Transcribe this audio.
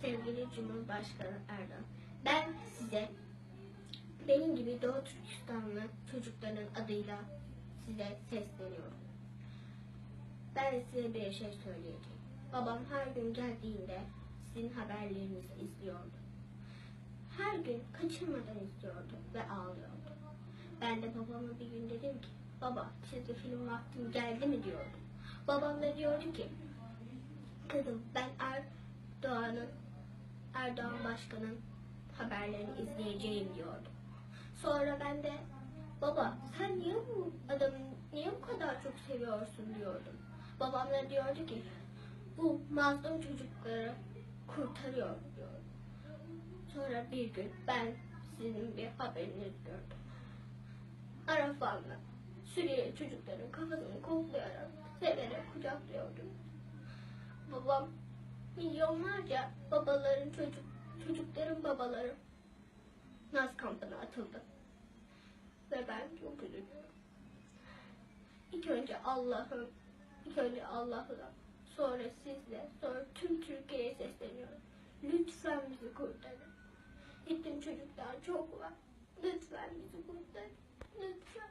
Sevgili Cumhurbaşkanı Erdoğan, ben size benim gibi Doğu Türkistanlı çocukların adıyla size sesleniyorum. Ben size bir şey söyleyeceğim. Babam her gün geldiğinde sizin haberlerinizi izliyordu. Her gün kaçırmadan izliyordu ve ağlıyordu. Ben de babama bir gün dedim ki, baba çizgi film vaktim geldi mi diyordum. Babam da diyordu ki, kızım ben Erdoğan Başkan'ın haberlerini izleyeceğim diyordu. Sonra ben de baba sen niye bu kadar çok seviyorsun diyordum. Babam da diyordu ki bu mazlum çocukları kurtarıyor diyordu. Sonra bir gün ben sizin bir haberinizi gördüm. Arafat'la Suriyeli çocukların kafasını koklayarak severek kucaklıyordu. Babam milyonlarca çocukların babaları Naz kampına atıldı. Ve ben çok üzüldüm. İlk önce Allah'la, sonra sizle, sonra tüm Türkiye'ye sesleniyorum. Lütfen bizi kurtarın. Yetim çocuklar çok var. Lütfen bizi kurtarın. Lütfen.